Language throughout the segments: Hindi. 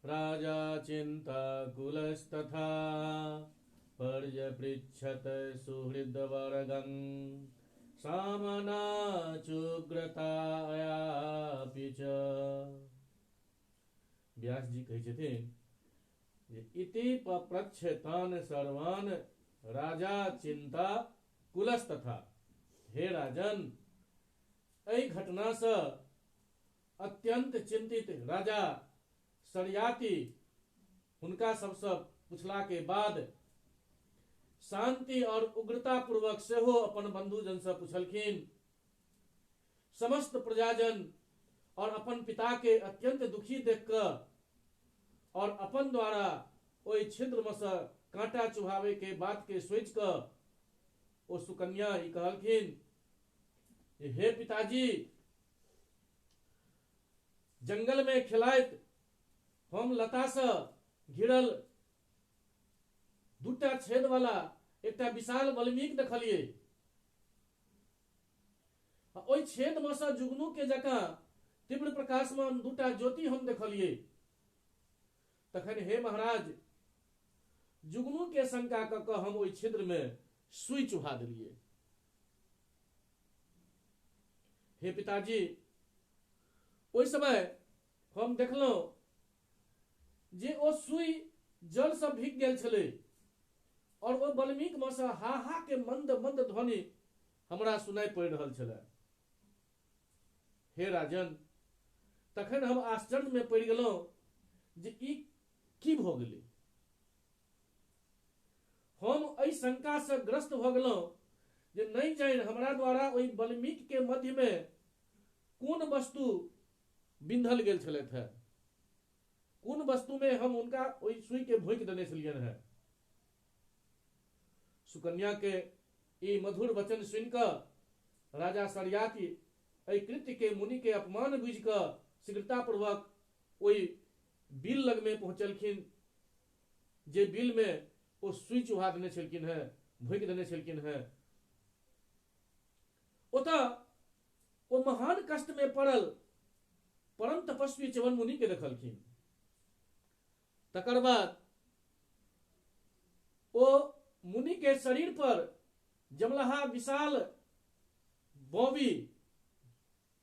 राजा चिन्ताकुलस्तथा पर्यपृच्छत सुहृद्वर्गं सामनाचुग्रतायापि च। व्यास जी कहै छथिन इति पप्रच्छ तान सर्वान राजा चिंता कुलस्तथा। हे राजन, एहि घटना से अत्यंत चिंतित राजा सरियाती हुनका सबसे पुछला के बाद शांति और उग्रता पूर्वक सेहो अपन बंधुजन से पूछलखिन। समस्त प्रजाजन और अपन पिता के अत्यंत दुखी देख कर और अपन द्वारा ओई छिद्र में से कांटा चुभावे के बात के सोच कर ओ सुकन्या ई कहलखिन, हे पिताजी, जंगल में खिलाइत हम लता से घिरल दूटा छेद वाला एकटा विशाल बल्मीक देखलिए। ओई छेद में से जुगनू के जका तीव्र प्रकाश में दूटा ज्योति हम देखलिए। तखन हे महाराज, जुगनू के शंका क हम ओई छिद्र में सुई चुहा दिलिए। हे पिताजी, ओई समय हम देखलहुं जे ओ सुई जल से भीग गेल छले और ओ बल्मीक में से हा हा के मंद मंद ध्वनि हमरा सुनाई पड़ रहल छले। हे राजन, तखन हम आश्चर्य में पड़ गेलहुं जे ई की भ गेलै। हम एहि शंका से ग्रस्त भ गेलहुं जे नहीं जान हमरा द्वारा ओहि बल्मीक के मध्य में कोन वस्तु बिंधल गेल छलैथ है, कोन वस्तु में हम उनका ओहि सुई के भोंक देने छलियन है। सुकन्या के ई मधुर वचन सुनकर राजा सरियाती एहि कृत्य के मुनि के अपमान बुझ कर शीघ्रता पूर्वक ओहि बिल लग में पहुंचलखिन, जे बिल में ओ सुई चुहा देने छलखिन है, भोंक देने छलखिन है। ओतऽ ओ महान कष्ट में पड़ल परम तपस्वी च्यवन मुनि के देखलखिन। तकर बाद ओ मुनि के शरीर पर जमलहा विशाल बॉबी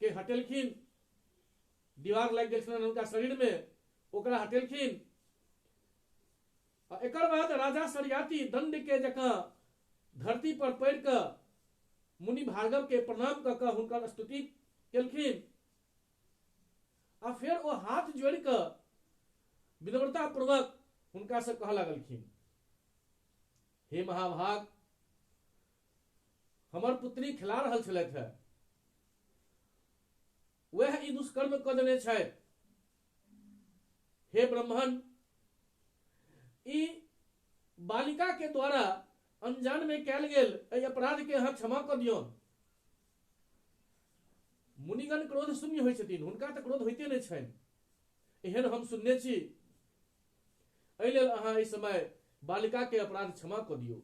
के हटेलखिन, दीवार लग गेल छलनि हुनका शरीर में, ओकरा हटेलखिन। एकर बाद राजा सरियाती दंड के जकां धरती पर पड़ कर मुनि भार्गव के प्रणाम क के हुनकर स्तुति केलखिन। आ फिर ओ हाथ जोड़ कर विनम्रता पूर्वक हुनका से कह लगलखिन, हे महाभाग, हमर पुत्री खिला रहल छलैथ है, वह ई दुष्कर्म क देने छथि। हे ब्राह्मण, ई बालिका के द्वारा अनजान में कैल गेल एहि अपराध के अहाँ क्षमा क दियौ। मुनिगण क्रोध शून्य होइ छथिन, हुनका तऽ क्रोध होइते नहि छनि, एहन हम सुनने छी। एहि लेल अहाँ एहि समय बालिका के अपराध क्षमा क दियौ,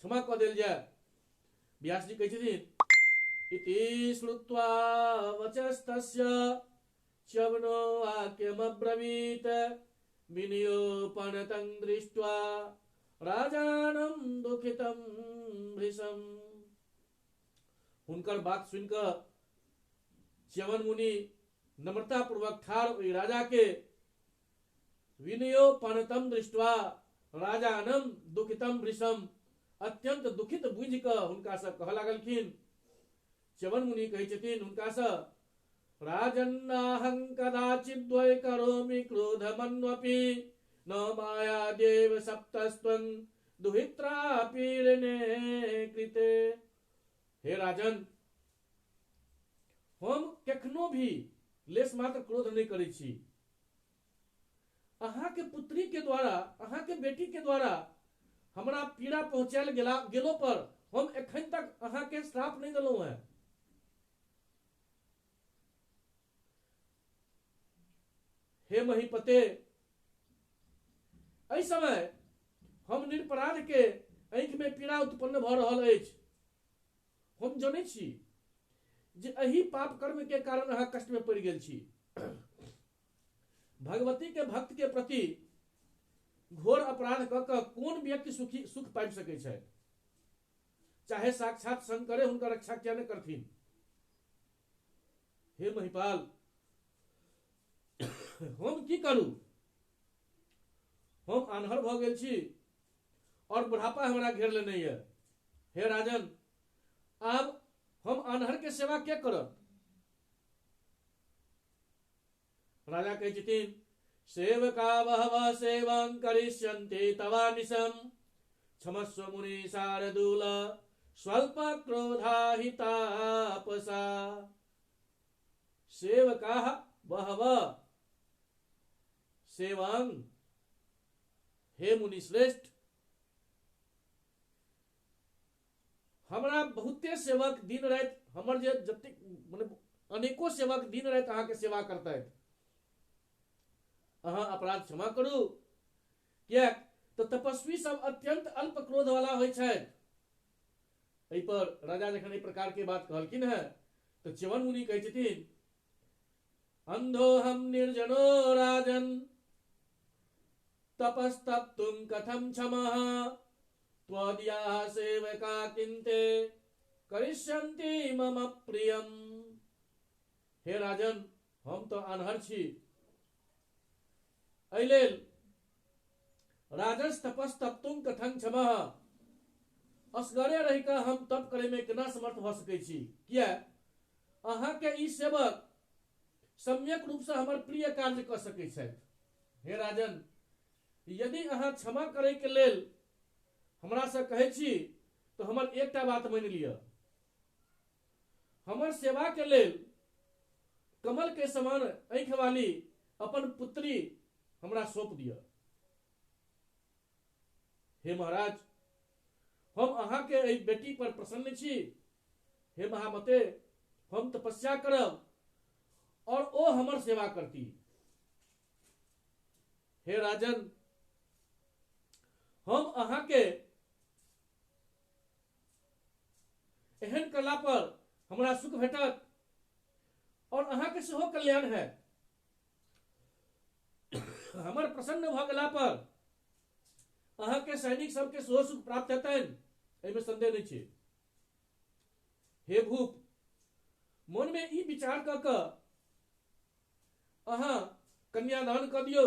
क्षमा क देल जाय। व्यास जी कहै छथिन, इति श्रुत्वा वचस्तस्य च्यवनो वाक्यमब्रवीत विनियोपनतं दृष्ट्वा राजानं दुखितं भृशम्। हुनकर बात सुनकर च्यवन मुनि नम्रता पूर्वक ठाड़ ओहि राजा के विनियोपनतं दृष्ट्वा राजानं दुखितं भृशम् अत्यंत दुखित बुझ कऽ हुनका से कह लागलखिन। च्यवन मुनि कहै छथिन हुनका से, राजन्नाहं कदाचिद्वै करोमि क्रोधमन्वपि न माया देव सप्तस्त्वं दुहित्रा पीड़ने कृते। हे राजन, हम कखनो भी लेश मात्र क्रोध नहीं करै छी। अहाँ के पुत्री के द्वारा, अहाँ के बेटी के द्वारा हमरा पीड़ा पहुंचायल गेलो पर हम एखन तक अहाँ के श्राप नहीं देलहुं है। हे महीपते, एहि समय हम निरपराध के आंखि में पीड़ा उत्पन्न भ रहल अछि। हम जानै छी जे एही पाप कर्म के कारण अहाँ कष्ट में पड़ गेल छी। भगवती के भक्त के प्रति घोर अपराध क के कोन व्यक्ति सुख पाबि सकै छै? चाहे साक्षात शंकरे हुनकर रक्षा किया न करथिन? हे महिपाल, हम की करू? हम आन्हर भ गेल छी और बुढ़ापा हमरा घेर लेने ये। हे राजन, आब हम आन्हर के सेवा क्या करब? राजा कहे छथिन, सेवका बहवः सेवां करिष्यन्ति तवानिशम् क्षमस्व मुनि शार्दूल स्वल्प क्रोधा हि तापसा। सेवका बहवः सेवां, हे मुनि श्रेष्ठ, हमरा बहुते सेवक दिन रात, हमर जे जते माने अनेको सेवक दिन रात अहाँ के सेवा करता है। अहाँ अपराध क्षमा करू, क्या तो तपस्वी सब अत्यंत अल्प क्रोध वाला होइ छै। एहि पर राजा जखन एहि प्रकार के बात कहलखिन है तो च्यवन मुनि कहै छथिन, अंधो हम निर्जनो राजन तपस्तप्तुं कथं क्षमः त्वदीयाः सेवका किन्ते करिष्यन्ति मम प्रियम। हे राजन, हम तो आन्हर छी, एहि लेल राजस तपस्तप्तुं कथं क्षमः, असगरे रहि कऽ हम तप करे में केना समर्थ भ सकै छी? किया अहाँ के ई सेवक सम्यक रूप से हमर प्रिय कार्य क सकै छथि। हे राजन, यदि अहाँ क्षमा करे के लेल हमरा से कहै छी तो हमर एकटा बात मानि लिअ, हमर सेवा के लेल कमल के समान आंखि वाली अपन पुत्री हमरा सौंप दिया। हे महाराज, हम अहाँ के एहि बेटी पर प्रसन्न छी। हे महामते, हम तपस्या करब और ओ हमर सेवा करती। हे राजन, हम अहाँ के एहन करला पर हमरा सुख भेटत और अहाँ के सेहो कल्याण है। हमर प्रसन्न भ गेला पर अहाँ के सैनिक सबके सेहो सुख प्राप्त हेतनि, एहिमे संदेह नहीं छै। हे भूप, मन में ई विचार क के अहाँ कन्यादान क दियौ,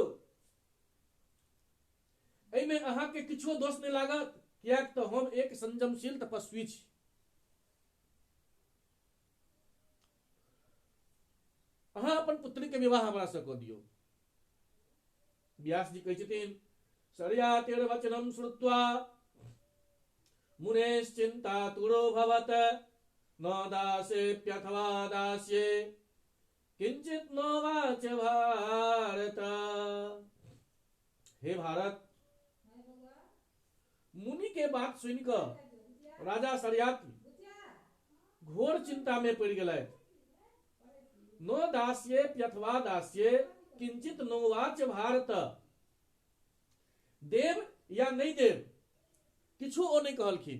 एहिमे अहाँ के किछो दोष नहीं लागत, कियाक तो हम एक संयमशील तपस्वी छी। अहाँ अपन पुत्री के विवाह हमरा से क दियौ। व्यास जी कहै छथिन, शर्यातिर्वचनं श्रुत्वा मुनेश्चिन्तातुरो भवत न दासेऽप्यथवा दास्ये किंचित न वाच भारत। हे भारत, मुनि के बात सुनिकर राजा शर्याती घोर चिंता में पड़ गए। न दास्येऽप्यथवा दास्ये किंचित नोवाच भारत। देव या नहीं देव किछु ओ नहीं कहलखिन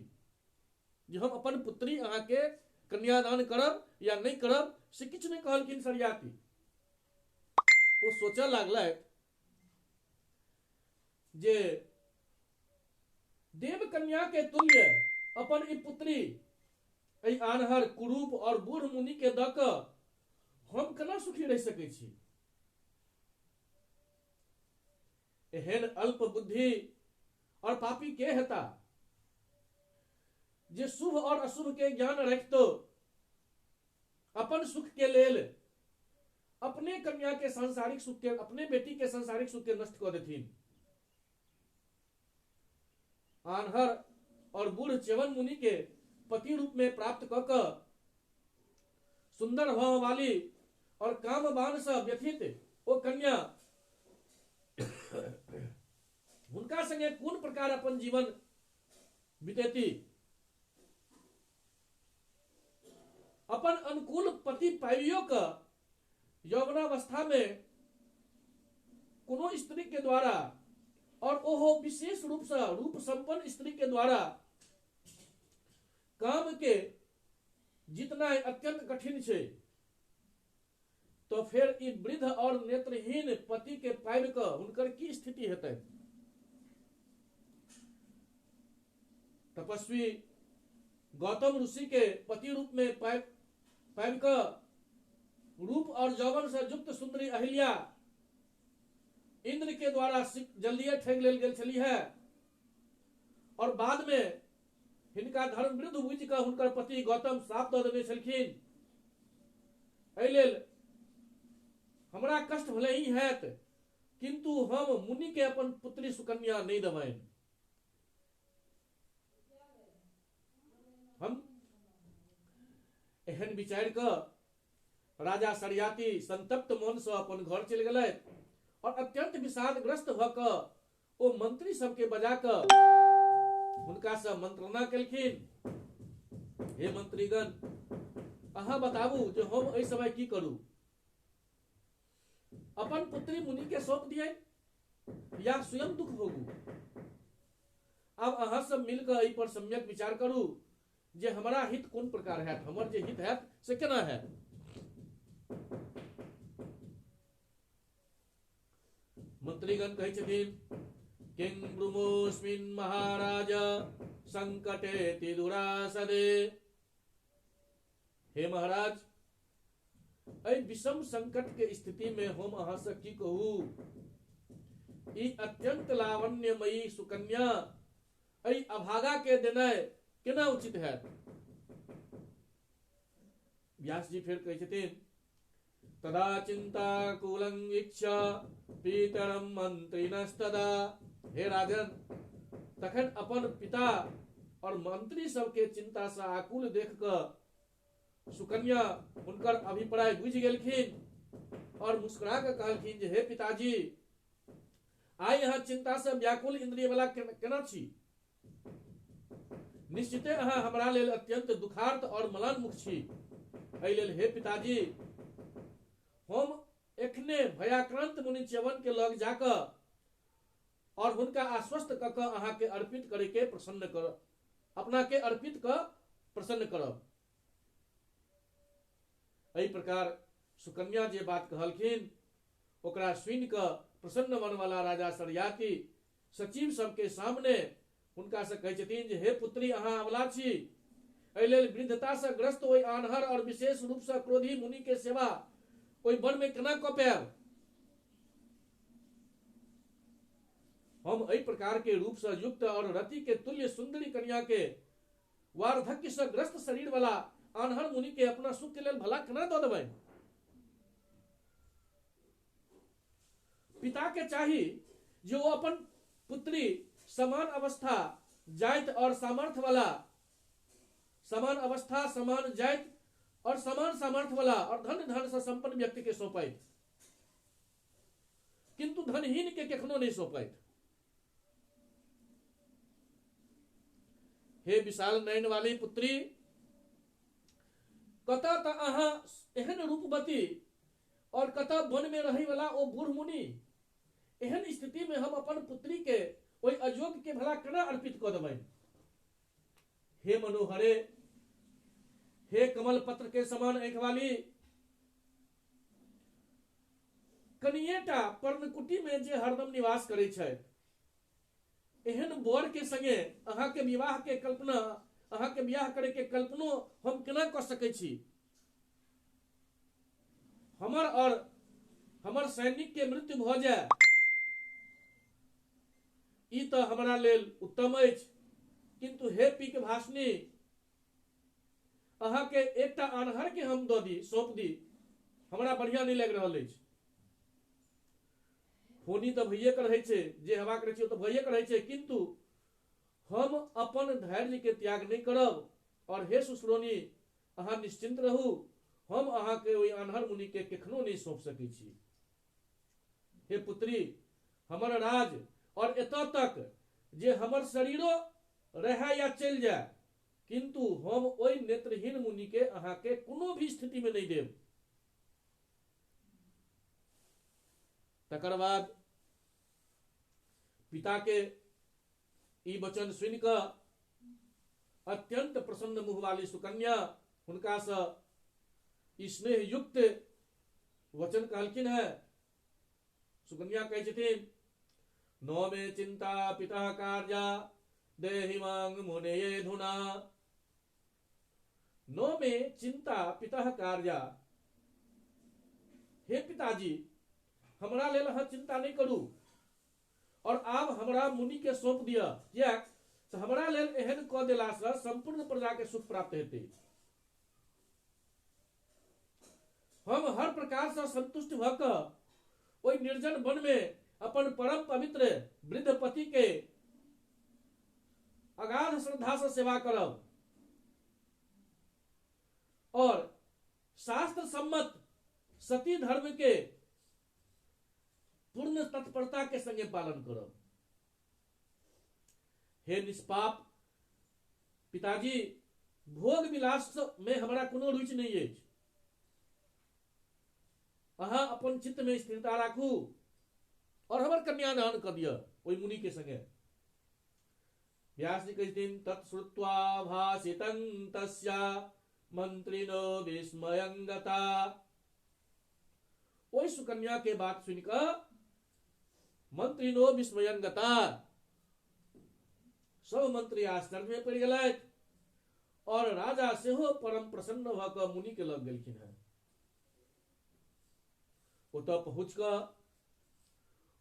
जे हम अपन पुत्री अहाँ के कन्यादान करब या नहीं करब, से किछु नहीं कहलखिन शर्याती। ओ सोचऽ लागलथि जे देव कन्या के तुल्य अपन ई पुत्री एहि आन्हर कुरूप और बूढ़ मुनि के दऽ कऽ हम केना सुखी रहि सकै छी? एहन अल्प बुद्धि और पापी के हेता जे शुभ और अशुभ के ज्ञान रखतो अपन सुख के लेल अपने कन्या के सांसारिक सुख के, अपने बेटी के सांसारिक सुख के नष्ट कर देथिन। आन्हर और बूढ़ च्यवन मुनि के पति रूप में प्राप्त क के सुंदर भाव वाली और काम बाण से व्यथित ओ कन्या हुनका संगे कोन प्रकार अपन जीवन बितेती? अपन अनुकूल पति पाइयो का यौवनावस्था में कोनो स्त्री के द्वारा और ओहो विशेष रूप से रूप संपन्न स्त्री के द्वारा काम के जितना अत्यंत कठिन छे। तो फिर ई वृद्ध और नेत्रहीन पति के पाबि क हुनकर की स्थिति हेतै। तपस्वी गौतम ऋषि के पति रूप में पाबि क रूप और यौवन से युक्त सुंदरी अहिल्या इंद्र के द्वारा जल्दिए ठग लेल गेल छली है, और बाद में हिनका धर्म विरुद्ध बुझ कऽ हुनकर पति गौतम श्राप दऽ देने छलखिन। एहि लेल हमरा कष्ट भले ही हैत, किंतु हम मुनि के अपन पुत्री सुकन्या नहीं देबनि। हम एहन विचार क राजा सरियाती संतप्त मन से अपन घर चलि गेलथि और अत्यंत विषादग्रस्त भ क ओ मंत्री सबके बजा क हुनका से मंत्रणा केलखिन। हे मंत्रीगण, अहाँ बताबू जे हम एहि समय की करू? अपन पुत्री मुनि के सौंप दिए या स्वयं दुख भोगू? अब अहाँ सब मिलकर एहि पर सम्यक विचार करू जे हमारा हित कोन प्रकार है, हमर जे हित है से केना है। मंत्रीगण कहै छथिन, किं ब्रूमोऽस्मिन् महाराज संकटे दुरासदे। हे महाराज, एहि विषम संकट के स्थिति में हम अहाँ से की कहू? ई अत्यंत लावण्यमयी सुकन्या एहि अभागा के देनाइ केना उचित है? व्यास जी फिर कहै छथिन, तदा चिंताकुलं वीक्ष्य पितरं मंत्रिणस्तदा। हे राजन, तखन अपन पिता और मंत्री सबके चिंता से आकुल देख क सुकन्या हुनकर अभिप्राय बुझ गेलखिन और मुस्कुरा के कहलखिन जे हे पिताजी, आइ अहाँ चिंता से व्याकुल इंद्रिय वाला केना छी? निश्चिते अहाँ हमरा लेल अत्यंत दुखार्त और मलान्मुख छी। एहि लेल हे पिताजी, हम एखने भयाक्रांत मुनि च्यवन के लग जाकर और हुनका आश्वस्त क के अहाँ के अर्पित करे के प्रसन्न कर, अपना के अर्पित क प्रसन्न करब। एहि प्रकार सुकन्या जे बात कहलखिन ओकरा सुनि क प्रसन्न मन वाला राजा सरियाती सचिव सबके सामने हुनका से कहै छथिन जे हे पुत्री, अहाँ अबला छी, एहि लेल वृद्धता से ग्रस्त ओहि आन्हर और विशेष रूप से क्रोधी मुनि के सेवा ओहि वन में केना कऽ पायब? हम एहि प्रकार के रूप से युक्त और रति के तुल्य सुंदरी कन्या के वार्धक्य से ग्रस्त शरीर वाला आन्हर मुनि के अपना सुख के लेल भला केना दऽ देबै? पिता के चाही जो अपन पुत्री समान अवस्था जाति और सामर्थ्य वाला, समान अवस्था समान जाति और समान सामर्थ्य वाला और धन से संपन्न व्यक्ति के सौंपैत, किंतु धनहीन के कखनो नहीं सौंपैत। हे विशाल नयन वाली पुत्री, कतऽ त अहाँ एहन रूपवती और कतऽ वन में रही वाला ओ बूढ़ मुनि? एहन स्थिति में हम अपन पुत्री के ओहि अयोग्य के भला केना अर्पित कऽ देबनि? हे मनोहरे, हे कमल पत्र के समान आंखि वाली, कनिएटा पर्णकुटी में जे हरदम निवास करे छथि, एहन वर के संगे अहाँ के विवाह के कल्पना, अहाँ के विवाह करे के कल्पनो हम केना कऽ सकै छी? हमर और हमर सैनिक के मृत्यु भऽ जाय ई तो हमरा लेल उत्तम अछि, किंतु हे पीक भाषणी, अहाँ के एकटा आन्हर के हम दऽ दी, सौंप दी, हमरा बढ़िया नहीं लग रहल अछि। होनी तो भइये के रहै छै, जे हेबाक रहै छै तो भइये के रहै छै, किंतु हम अपन धैर्य के त्याग नहीं करब। और हे सुश्रोनी, अहाँ निश्चिंत रहू, हम अहाँ के ओहि आन्हर मुनि के कखनो नहीं सौंप सकै छी। हे पुत्री, हमर राज और एतऽ तक जे हमर शरीरो रहे या चल जाए, किंतु हम ओहि नेत्रहीन मुनि के अहाँ के कोनो भी स्थिति में नहीं देब। तकर बाद पिता के ई वचन सुनि क अत्यंत प्रसन्न मुह वाली सुकन्या हुनका से स्नेह युक्त वचन कहलखिन है। सुकन्या कहै छथिन, नो मे चिंता पिता कार्या देहि मांग मुने धुना। नो मे चिंता पिता कार्या, हे पिताजी हमरा लेल अहाँ चिंता नहीं करू, और आब हमरा मुनि के सौंप दिया, कियाक तऽ हमरा लेल एहन कऽ देलासँ संपूर्ण प्रजा के सुख प्राप्त हेतै। हम हर प्रकार से संतुष्ट भऽ कऽ ओहि निर्जन वन में अपन परम पवित्र वृद्ध पति के अगाध श्रद्धा से सेवा करब, और शास्त्र सम्मत सती धर्म के पूर्ण तत्परता के संगे पालन करब। हे निष्पाप पिताजी, भोग विलास में हमरा कोनो रुचि नहीं अछि। अहाँ अपन चित्त में स्थिरता राखू और हमर कन्यादान कऽ दिअ ओहि मुनि के संगे। व्यास जी कहथिन, तत्श्रुत्वा भाषितं तस्या मंत्रिनो विस्मयं गता। ओहि सुकन्या के बात सुनिकऽ मंत्रिनो विस्मयं गता, सब मंत्री आश्चर्य में पड़ि गेलथि, और राजा सेहो परम प्रसन्न भऽ कऽ मुनि के लग गेलखिन हैं। ओतऽ पहुँच कऽ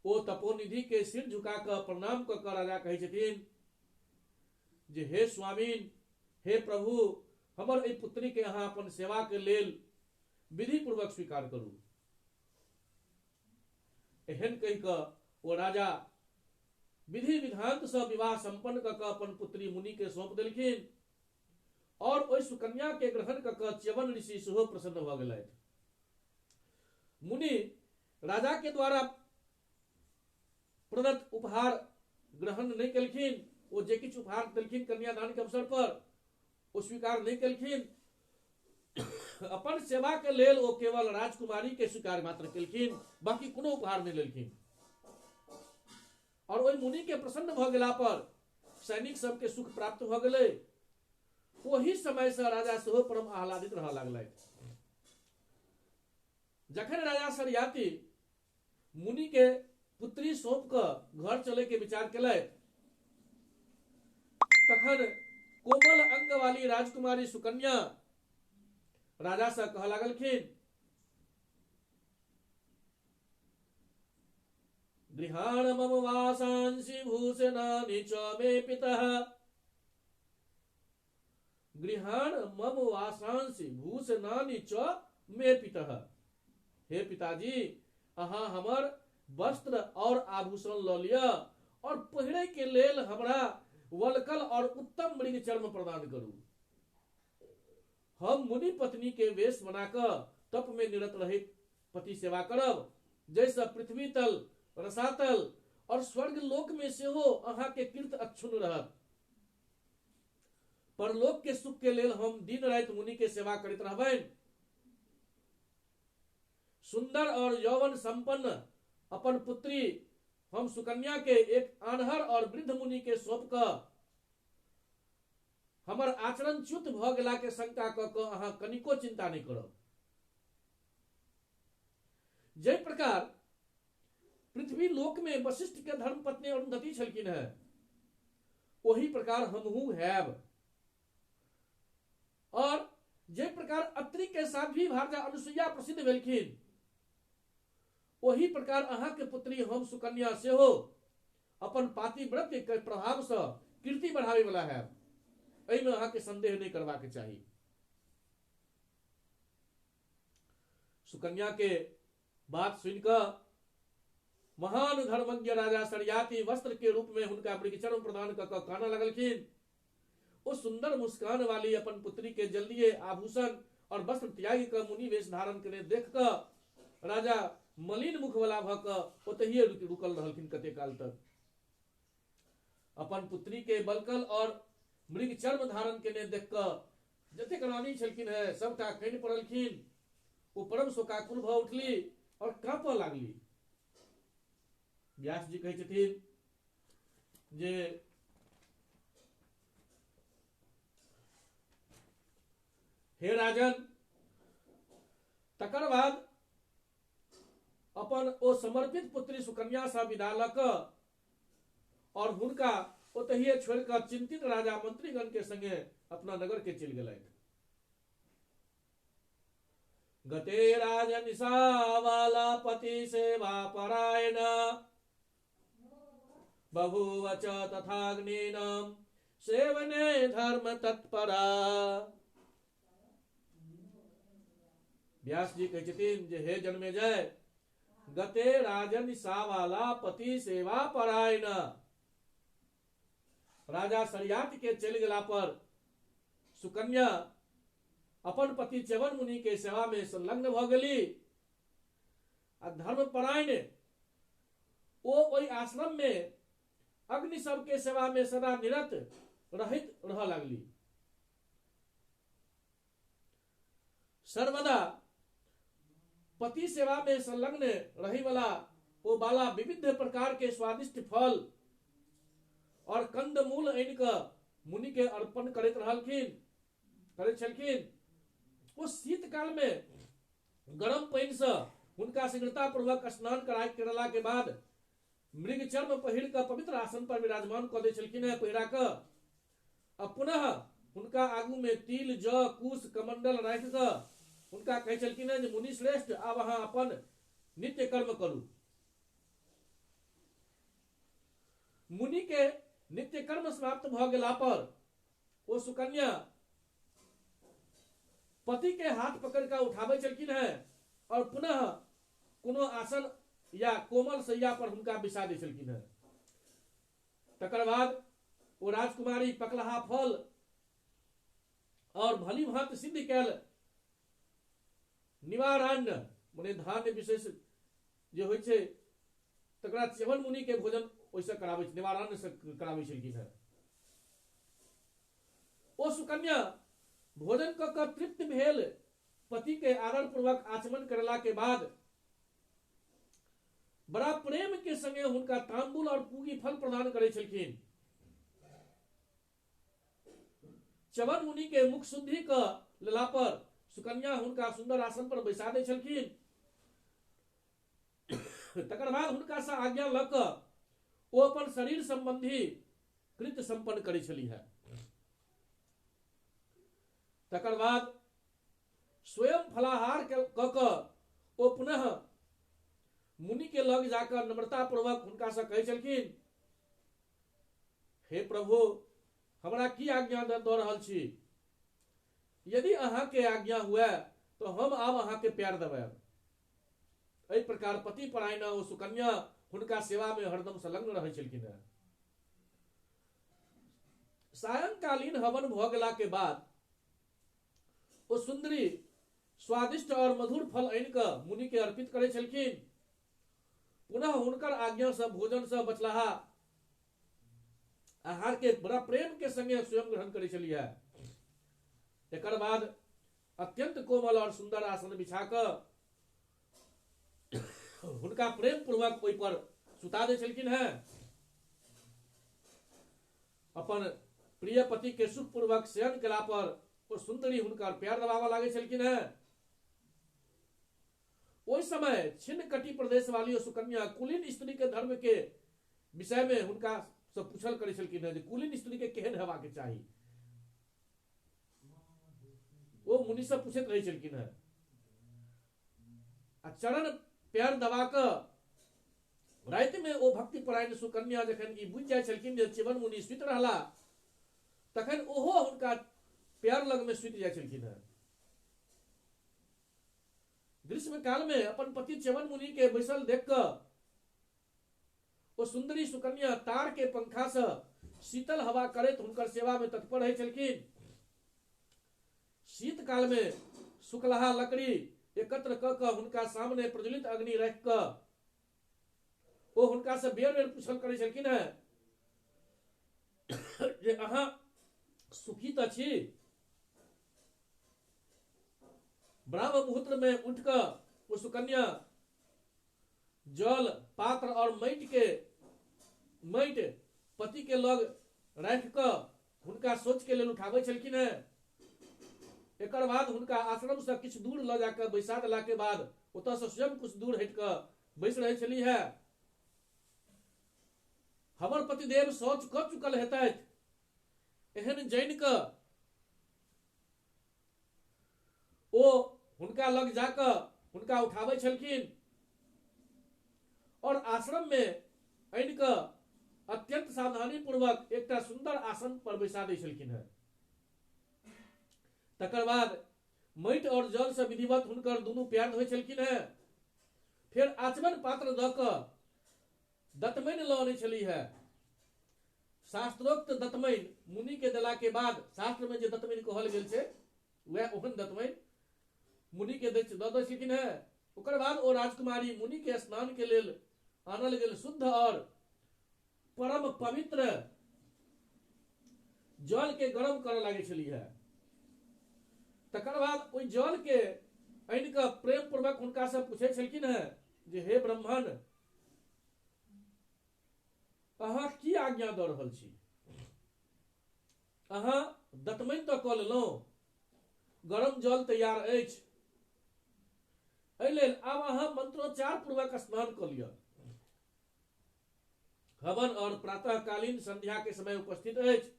ओ तपोनिधि के सिर झुका कऽ प्रणाम कऽ कऽ राजा कहै छथिन जे हे स्वामीन, हे प्रभु, हमर एहि पुत्री के अहाँ अपन सेवा के लेल विधि पूर्वक स्वीकार करू। एहन कहि कऽ ओ राजा विधि विधान से विवाह संपन्न कऽ कऽ अपन पुत्री मुनि के सौंप देलखिन, और ओहि सुकन्या के ग्रहण कऽ कऽ च्यवन ऋषि सेहो प्रसन्न भऽ गेलथि। मुनि राजा के द्वारा प्रदत्त उपहार ग्रहण नहीं केलखिन। ओ जे किछु उपहार देलखिन कन्यादान के अवसर पर ओ स्वीकार नहीं केलखिन। अपन सेवा के लेल ओ केवल राजकुमारी के स्वीकार मात्र केलखिन, बाकी कोनो उपहार नहीं लेलखिन। और ओहि मुनि के प्रसन्न भऽ गेला पर सैनिक सबके सुख प्राप्त भऽ गेलै। ओही समय से राजा सेहो परम आह्लादित रहऽ लागलथि। जखन राजा सरियाती मुनि के पुत्री सौंप कऽ घर चले के विचार केलथि, तखन कोमल अंग वाली राजकुमारी सुकन्या राजा से कह लागलखिन, गृहाण मम वासांसि भूषणानि च मे पितः। गृहाण मम वासांसि भूषणानि च मे पितः। हे पिताजी, अहाँ हमर वस्त्र और आभूषण लऽ लिअ, और पहिरे के लेल हमरा वलकल और उत्तम मृग चर्म प्रदान करू। हम मुनि पत्नी के वेश बनाकर तप में निरत रहित पति सेवा करब, जैसे पृथ्वी तल, रसातल और स्वर्ग लोक में सेहो अहाँ के कीर्ति अक्षुण्ण रहत। परलोक के सुख के लेल हम दिन राति मुनि के सेवा करते रहबनि। सुंदर और यौवन संपन्न अपन पुत्री हम सुकन्या के एक आन्हर और वृद्ध मुनि के सौंप कऽ हमर आचरण च्युत भऽ गेला के शंका कऽ कऽ अहाँ कनिको चिंता नहीं करब। जै प्रकार पृथ्वी लोक में वशिष्ठ के धर्म पत्नी अरुंधति छलखिन है, वही प्रकार हमहू हैब। और जे प्रकार अत्रि के साध्वी भारजा अनुसुईया प्रसिद्ध भेलखिन, वही प्रकार अहाँ के पुत्री हम सुकन्या सेहो अपन पातिव्रत्य के प्रभाव से कीर्ति बढ़ावे वाला है। एहिमे अहाँ के संदेह नहीं करबाक चाही। सुकन्या के बात सुनकर महान धर्मज्ञ राजा सरियाती वस्त्र के रूप में हुनका मृगचर्म प्रदान कऽ कऽ कानऽ लगलखिन। ओ सुंदर मुस्कान वाली अपन पुत्री के जल्दिए आभूषण और वस्त्र त्यागी कर मुनि वेश धारण करने देख कऽ राजा मलिन मुख वाला भऽ कऽ ओतहिए रुकल रहलखिन कते काल तक। अपन पुत्री के बलकल और मृग चर्म धारण केने देख कऽ जतेक रानी छलखिन है सबटा खनि पड़लखिन। ओ परम शोकाकुल भऽ उठली और काँपऽ लागली। व्यास जी कहै छथिन जे हे राजन, तकर बाद अपन ओ समर्पित पुत्री सुकन्या सा विदा लऽ कऽ और हुनका ओतहिए छोड़िकऽ चिंतित राजा मंत्रीगण के संगे अपना नगर के चलि गेलथि। गते राजनिशावाला पति सेवा परायण बभूवच तथाग्निनाम सेवने धर्म तत्परा। व्यास जी कहै छथिन जे हे जन्मेजय, गते राजनिशावाला पति सेवा परायण, राजा शरियात के चलि गेला पर सुकन्या अपन पति च्यवन मुनि के सेवा में संलग्न भ गेली आ धर्मपरायण ओ ओहि आश्रम में अग्नि सब के सेवा में सदा निरत रहित रह लगली। सर्वदा पति सेवा में संलग्न रही वाला ओ बाला विविध प्रकार के स्वादिष्ट फल और कंद मूल आनि कऽ मुनि के अर्पण करैत छलखिन। उस शीत काल में गरम पानि से हुनका शीघ्रता पूर्वक स्नान करला के बाद मृग चर्म पहिर कऽ पवित्र आसन पर विराजमान कऽ दै छलखिन है पहिरा कऽ। अब पुनः हुनका आगू में तिल जौ कुश कमंडल राखि कऽ हुनका कहै छलखिन है जे मुनि श्रेष्ठ आब अहाँ अपन नित्य कर्म करू। मुनि के नित्य कर्म समाप्त भ गेला पर वो सुकन्या पति के हाथ पकड़ कर उठावे चलखिन है और पुनः कोनो आसन या कोमल सैया पर हुनका बिछा दै छलखिन है। तकर बाद वो राजकुमारी पकलहा फल और भली भांति सिद्ध कैल निवारान्न मने धान्य विशेष जे होइ छै तकरा च्यवन मुनि के भोजन ओइसे कराबै छै, निवारान्न से कराबै छलखिन है। ओ सुकन्या भोजन क के तृप्त भेल पति के आदर पूर्वक आचमन करला के बाद बड़ा प्रेम के संगे हुनका तांबूल और पूगी फल प्रदान करे छलखिन। च्यवन मुनि के मुख शुद्धि क लेला पर सुकन्या हुनका सुंदर आसन पर बैसा दै छलखिन। तकर बाद हुनका से आज्ञा लऽ कऽ ओ अपन शरीर संबंधी कृत्य संपन्न करै छली है। तकर बाद स्वयं फलाहार कऽ कऽ ओ पुनः मुनि के लग जाकर नम्रता पूर्वक हुनका से कहै छलखिन, हे प्रभु हमरा की आज्ञा दऽ रहल छी, यदि अहाँ के आज्ञा हुए तो हम आब अहाँ के प्यार देबै। एहि प्रकार पति परायण ओ सुकन्या हुनका सेवा में हरदम संलग्न रहै छलखिन है। सायंकालीन हवन भ गेला के बाद ओ सुंदरी स्वादिष्ट और मधुर फल आनि कऽ मुनि के अर्पित करै छलखिन। पुनः हुनकर आज्ञा से भोजन से बचलाहा आहार के बड़ा प्रेम के संगे स्वयं ग्रहण करै छली है। एकर बाद अत्यंत कोमल और सुंदर आसन बिछा कऽ हुनका प्रेम पूर्वक ओहि पर सुता दै छलखिन है। अपन प्रिय पति के सुख पूर्वक शयन केला पर ओ सुंदरी हुनकर प्यार दबावा लागे छलखिन है। ओहि समय छिन्न कटी प्रदेश वाली सुकन्या कुलीन स्त्री के धर्म के विषय में हुनका से पूछल करै छलखिन है जे कुलीन स्त्री के केहन हेबाक चाही। वो मुनि से पूछैत रहै छलखिन है आ चरण प्यार दबा कऽ राति में ओ भक्ति परायण सुकन्या जखन ई बुझि जाइ छलखिन जे च्यवन मुनि सुति रहला तखन ओहो हुनका प्यार लग में सुति जाइ छलखिन है। ग्रीष्म काल में अपन पति च्यवन मुनि के बैसल देख कऽ ओ सुंदरी सुकन्या तार के पंखा से शीतल हवा करैत हुनकर सेवा में तत्पर रहै छलखिन। शीत काल में सुखलहा लकड़ी एकत्र क के हुनका सामने प्रज्वलित अग्नि रख कऽ ओ हुनका से बेर बेर पूछल करै छलखिन है जे अहाँ सुखी तऽ छी। ब्राह्म मुहूर्त में उठ कऽ वो सुकन्या जल पात्र और माटि पति के लग राखि कऽ हुनका सोच के लेल उठाबै छलखिन है। एकर बाद हुनका आश्रम से किछु दूर ल जाकर बैसा देला के बाद ओतऽ से स्वयं कुछ दूर हट कऽ बैस रहे छली है। हमर पतिदेव शौच क चुकल हेतैथ, एहन जानि कऽ ओ हुनका लग जाकऽ हुनका उठाबै छलखिन और आश्रम में आनि कऽ अत्यंत सावधानी पूर्वक एकटा सुंदर आसन पर बैसा दै छलखिन है। तकर बाद माटि और जल से विधिवत हुनकर दुनू पैर धोइ छलखिन है। फिर आचमन पात्र दऽ कऽ दतमनि लऽ आनै छली है। शास्त्रोक्त दतमनि मुनि के देला के बाद, शास्त्र में जे दतमनि कहल गेल छै वह ओहन दतमनि मुनि के दऽ दै छलखिन है। ओकर बाद ओ राजकुमारी मुनि के स्नान के लेल आनल गेल शुद्ध और परम पवित्र जल के गरम करऽ लागे छली है। तकर बाद ओइ जल के आनि कऽ प्रेम पूर्वक हुनका से पूछे छलखिन है जे हे ब्राह्मण, अहाँ की आज्ञा दऽ रहल छी? अहाँ दतमनि तऽ कऽ लेलहुँ, गरम जल तैयार अछि, एहि लेल आब अहाँ मंत्रोच्चार पूर्वक स्नान कऽ लिअ। हवन और प्रातः कालीन संध्या के समय उपस्थित अछि।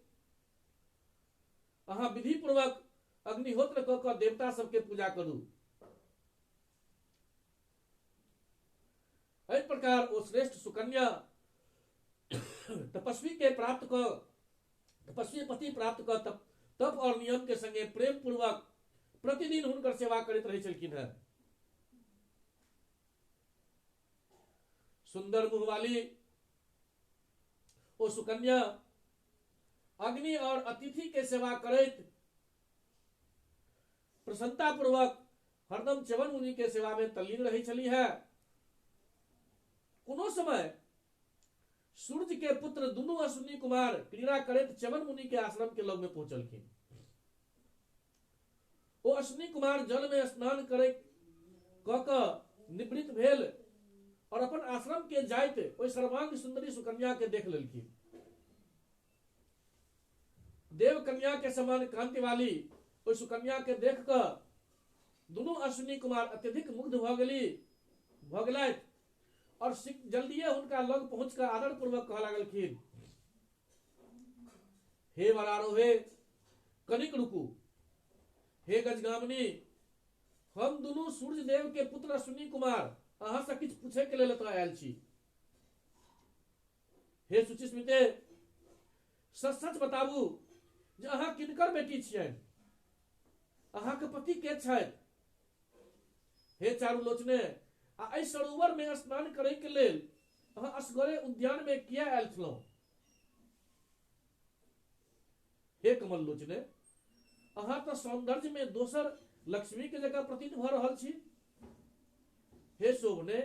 अहाँ विधि पूर्वक अग्निहोत्र कऽ कऽ देवता सबके पूजा करू। एहि प्रकार ओ श्रेष्ठ सुकन्या तपस्वी पति प्राप्त कऽ तप और नियम के संगे प्रेम पूर्वक प्रतिदिन हुनकर सेवा करैत रहै छलखिन है। सुंदर मुँह वाली ओ सुकन्या अग्नि और अतिथि के सेवा करैत प्रसन्नता पूर्वक हरदम च्यवन मुनि के सेवा में तल्लीन रही छली है। कोनो समय सूर्य के पुत्र दुनू अश्विनी कुमार क्रीड़ा करैत च्यवन मुनि के आश्रम के लग में पहुंचलखिन। ओ अश्विनी कुमार जल में स्नान करे कऽ कऽ निवृत्त भेल और अपन आश्रम के जाइत ओहि सर्वांग सुंदरी सुकन्या के देख लेलखिन। देव कन्या के समान कांति वाली ओहि सुकन्या के देख कऽ दुनू अश्विनी कुमार अत्यधिक मुग्ध भऽ गेलथि और जल्दिए हुनका लग पहुंच कर आदर पूर्वक कह लागलखिन, हे वरारोहे, कनिक रुकू। हे गजगामिनी, हम दुनू सूर्य देव के पुत्र अश्विनी कुमार अहाँ से किछु पूछे के लेल एतऽ आयल छी। हे सुचिस्मिते, सच सच बताबू जे अहाँ किनकर बेटी छियनि? अहाँके पति के छथि? हे चारुलोचने, आ एहि सरोवर में स्नान करे के लेल अहाँ असगरे उद्यान में किया आयल छलहुं? हे कमल लोचने, अहाँ तो सौंदर्य में दोसर लक्ष्मी के जगह प्रतीत भऽ रहल छी। हे शोभने,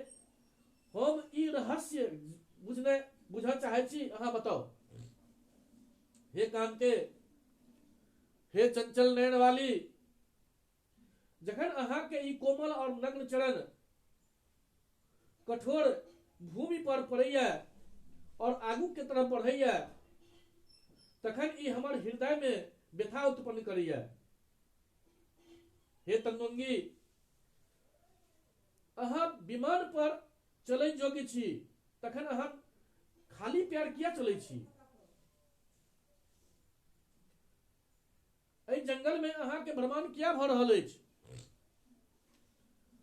हम ई रहस्य बुझऽ चाहै छी, अहाँ बताओ। हे कांते, हे चंचल नयन वाली, जखन अहाँ के ई कोमल और नग्न चरण कठोर भूमि पर पड़ैया और आगू के तरफ बढ़ैया, तखन ई हमर हृदय में व्यथा उत्पन्न करैया। हे तन्वंगी, अहाँ विमान पर चलै जोग्य छी, तखन अहाँ खाली पैर किया चलै छी? एहि जंगल में अहाँ के भ्रमण किया भऽ रहल अछि?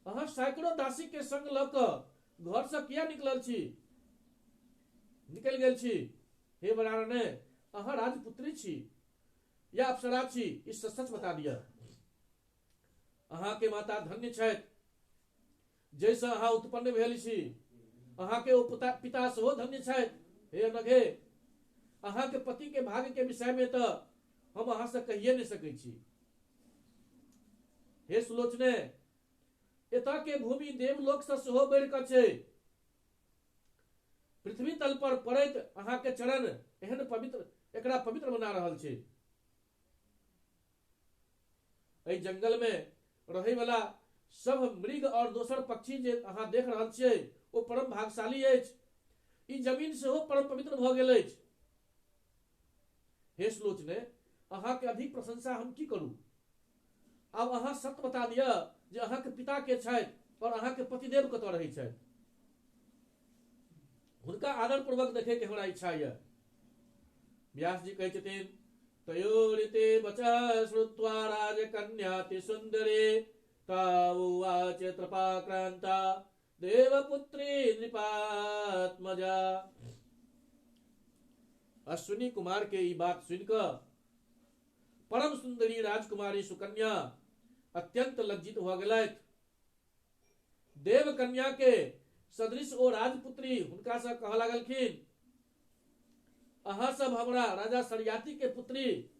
अहाँ सैकड़ों दासी के संग लऽ कऽ घर से किया निकल गेल छी? हे वरानने, अहाँ राजपुत्री छी या अप्सरा छी? ई सच बता दिया। अहाँ के माता धन्य छथि जैसे अहाँ उत्पन्न भेल छी। अहाँ के ओ पिता सेहो धन्य छथि। हे अनघे, अहाँ के पति के भाग्य के विषय में तो हम अहाँ से कहिए नहीं सकै छी। हे सुलोचने, एतऽ के भूमि देवलोक से सेहो बढ़ि कऽ छै। पृथ्वी तल पर पड़ैत अहाँ के चरण एहन पवित्र एकरा पवित्र बना रहल छै। एहि जंगल में रहै वाला सब मृग और दोसर पक्षी जे अहाँ देख रहल छियै ओ परम भाग्यशाली अछि। ई जमीन सेहो परम पवित्र भऽ गेल अछि। हे सुलोचने, अहाँ के अधिक प्रशंसा हम की करूं? आब अहाँ सत्य बता दिअ जे अहाँ के पिता के छथि और अहाँ के पतिदेव कतऽ रहै छथि? हुनका आदर पूर्वक देखे के हमरा इच्छा है। व्यास जी कहै छथिन तयोरिते वचः श्रुत्वा राजकन्याति सुन्दरे तावुवाच कृपाक्रान्ता देवपुत्री नृपात्मजा। अश्विनी कुमार के ई बात सुनकर परम सुंदरी राजकुमारी सुकन्या अत्यंत लज्जित हो गलैथ। देव कन्या के सदृश ओ राजपुत्री हुनका से कह लगलखिन अहाँ सब हमरा राजा सरियाती के पुत्री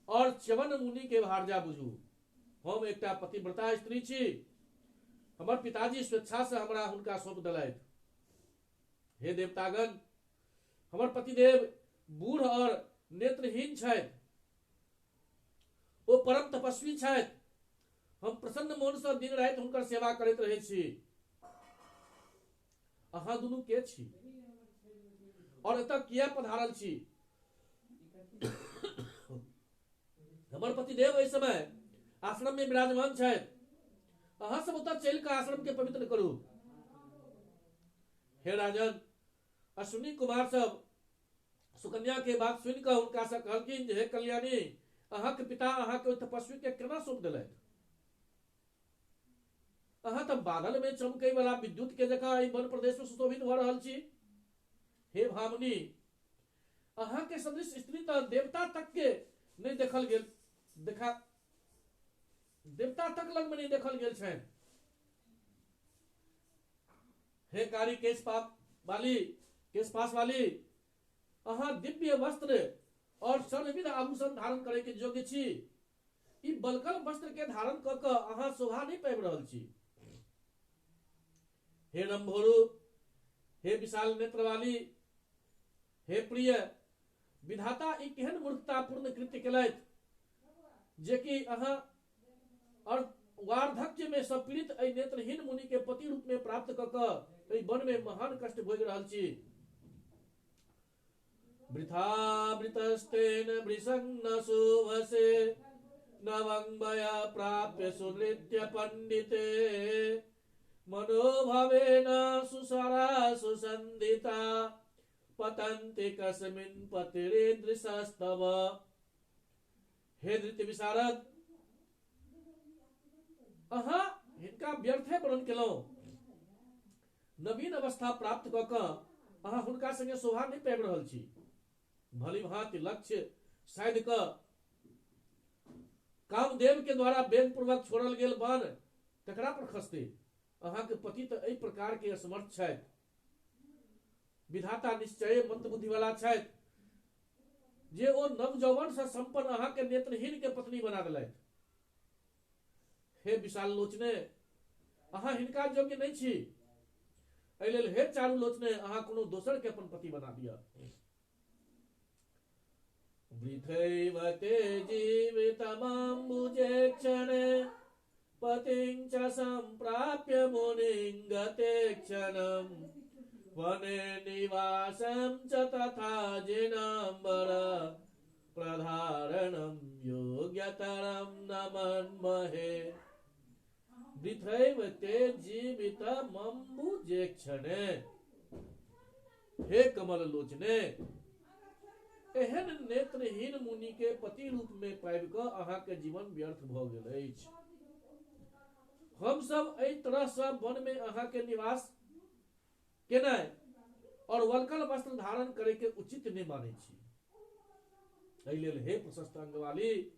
और च्यवन मुनि के भारजा बुझू। हम एकटा पतिव्रता स्त्री छी। हमर पिताजी स्वेच्छा से हमरा हुनका सौंप देलैथ। हे देवतागण, हमर पतिदेव बूढ़ और नेत्रहीन छथि। ओ परम तपस्वी छथि। हम प्रसन्न मन से दिन राति हुनकर सेवा करैत रहै छी। अहाँ दुनू के छी और एतऽ किया पधारल छी? हमर पतिदेव एहि समय आश्रम में विराजमान छथि। अहाँ सब ओतऽ चलि कऽ आश्रम के पवित्र करू। हे राजन, अश्विनी कुमार सब सुकन्या के बात सुनिकऽ हुनका से कहलखिन जे हे कल्याणी, अहाँ के पिता अहाँ के तपस्वी के केना सौंप देलथि? अहाँ तऽ बादल में चमकै वाला विद्युत के जकाँ एहि वन प्रदेश में सुशोभित भऽ रहल छी। हे भामिनी, अहाँ के सदृश स्त्री तऽ देवता तक के नहीं देखल गेल देवता तक लग में नहीं देखल गेल छनि। हे कारी केशपाश वाली, अहाँ दिव्य वस्त्र और सर्वविध आभूषण धारण करे के योग्य छी। ई बलकल वस्त्र के धारण क के अहाँ शोभा नहीं पाबि रहल छी। हे रंभोरु, हे विशाल नेत्र वाली, हे प्रिय, विधाता ई केहन मूर्खतापूर्ण कृत्य केलथि जे कि अहाँ और वार्धक्य में सब पीड़ित एहि नेत्रहीन मुनि के पति रूप में प्राप्त क के एहि वन में महान कष्ट भोगि रहल छी। वृथा वृतस्तेन वृषं न शुभसे नवंबय प्राप्य सुनृत्य पंडिते मनोभवेन सुसरा सुसंदिता पतन्ति कस्मिन् पतिरेदृशस्तव। हे नृत्य विशारद, अहाँ हिनका व्यर्थे वर्णन केलहुं। नवीन अवस्था प्राप्त क के अहाँ हुनका संगे शोभा नहीं पाबि रहल छी। भली भांति लक्ष्य साधि क कामदेव के द्वारा वेग पूर्वक छोड़ल गेल बाण तकरा पर खसते। अहाँ के पति तो एहि प्रकार के असमर्थ छथि। विधाता निश्चय मंद बुद्धि वाला छथि जे ओ नवजौवन से संपन्न अहाँ के नेत्रहीन के पत्नी बना देलथि। हे विशाल लोचने, अहाँ हिनका योग्य नहीं छी। एहि लेल हे चारू लोचने, अहाँ कोनो दोसर के अपन पति बना दिअ। वृथैव ते जीवितमाम्बुजे क्षणे पतिं च सम्प्राप्य मुनिं गते क्षणं वने निवासं च तथा जिनाम्बर प्रधारणं योग्यतरं न मन्महे। वृथैव ते जीवितमम्बुजे क्षणे, हे कमल लोचने, एहन नेत्रहीन मुनि के पति रूप में पाबि कऽ अहाँ के जीवन व्यर्थ भऽ गेल अछि। हम सब एहि तरह से वन में अहाँ के निवास केनाइ और वल्कल वस्त्र धारण करे के उचित नहीं मानै छी। एहि लेल हे प्रशस्त अंग वाली,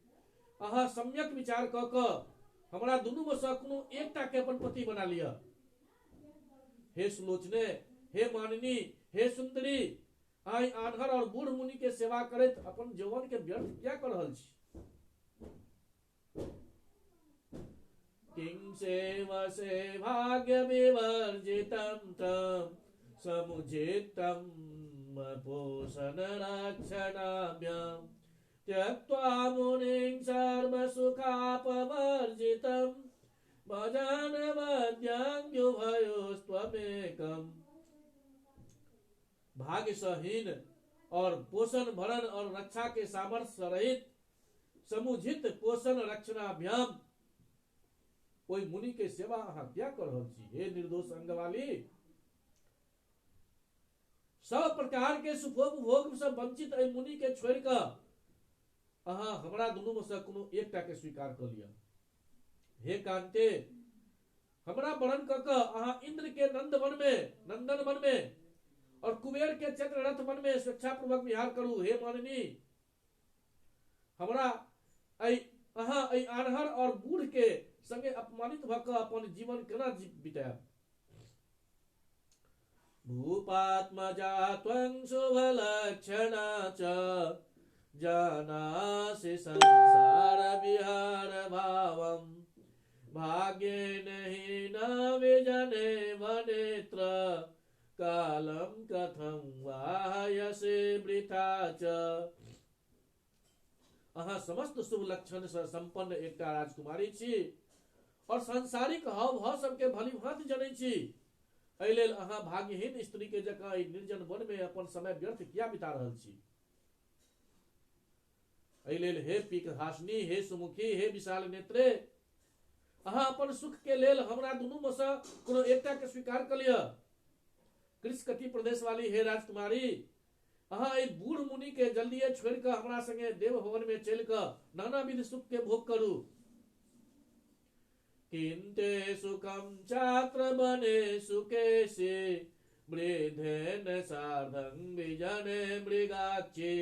अहाँ सम्यक विचार क के हमरा दुनू में से कोनो एकटा के अपन पति बना लिअ। हे सुलोचने, हे मानिनी, हे सुंदरी, आई आन्हर और बूढ़ मुनि के सेवा करैत अपन यौवन के व्यर्थ क्या कर रहल छी? किं सेवसे भाग्य विवर्जितं तं समुचितं पोषण रक्षणाभ्यां त्यक्त्वा मुनिं सर्वसुखापवर्जितं भजन वद्यांग्युभयोस्त्वमेकम्। भाग्य सहीन और पोषण भरण और रक्षा के सामर्थ्य रहित समुचित पोषण रक्षणाभ्याम कोई मुनि के सेवा अहाँ क्या कर रहल छी? हे निर्दोष अंग वाली, सब प्रकार के सुभोग भोग से वंचित एहि मुनि के छोड़ कर अहाँ हमरा दुनू में से कोनो एकटा के स्वीकार कर लिया। हे कांते, हमरा वर्णन क के अहाँ इंद्र के नंदन वन में और कुबेर के चक्र रथ वन में स्वेच्छापूर्वक विहार करू। हे माननी, हमरा अहाँ आनहर और बूढ़ के संगे अपमानित भऽ कऽ अपन जीवन केना बितायब। भूपात्मजा त्वं शुभलक्षणा च जानासि संसार विहार भावम् भाग्येन हि न विजने वनेत्र कालम कथम वाहयसे वृथा च। अहाँ समस्त शुभ लक्षण से संपन्न एकटा राजकुमारी छी और सांसारिक हाव भाव सबके भली भांति जनै छी। एहि लेल अहाँ भाग्यहीन स्त्री के जकां निर्जन वन में अपन समय व्यर्थ किया बिता रहल छी। एहि लेल हे पीकहासनी, हे सुमुखी, हे विशाल नेत्रे, अहाँ अपन सुख के लेल हमरा दुनू में से कोनो एकटा के स्वीकार कर लिअ। कृष्णकटी प्रदेश वाली हे राजकुमारी, अहाँ एहि बूढ़ मुनि के जल्दिए छोड़ कर हमरा संगे देव भवन में चल कर नाना विध सुख के भोग करू। किन्ते सुखम छात्र बने सुकेशे वृद्धेन सार्धं विजने मृगाक्षे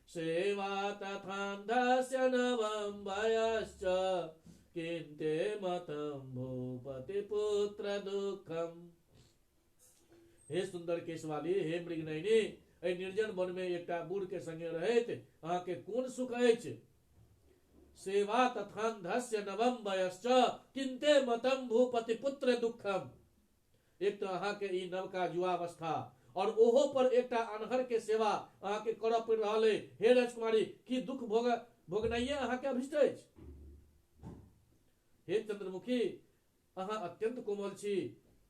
सेवा तथान्धस्य नवं वयश्च किन्ते मतम भूपति पुत्र दुखम। हे सुंदर केशवाली, हे मृगनयनी, एहि निर्जन वन में एकटा बूढ़ के संगे रहैत अहाँ के कोन सुख अछि। सेवा तथान्धस्य नवम वयश्च किन्ते मतम भूपति पुत्र दुखम। एक तो अहाँ के ई नवका युवावस्था और ओहो पर एकटा अनहर के सेवा अहाँ के करऽ पड़ि रहल है। हे राजकुमारी, की दुख भोगनाइए अहाँ के अभिष्ट अछि। हे चंद्रमुखी, अहाँ अत्यंत कोमल छी,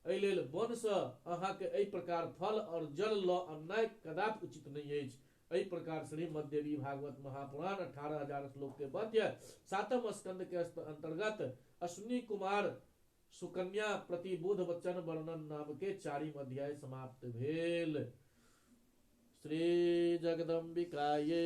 एहि लेल वन से अहाँ के एहि प्रकार फल और जल ल अन्नाय कदापि उचित नहीं अछि। एहि प्रकार श्रीमद् देवी भागवत महापुराण 18,000 श्लोक के पद्य 7म स्कंद के अंतर्गत अश्विनी कुमार सुकन्या प्रतिबोध वचन वर्णन नाम के 4म अध्याय समाप्त भेल। श्री जगदम्बिकाये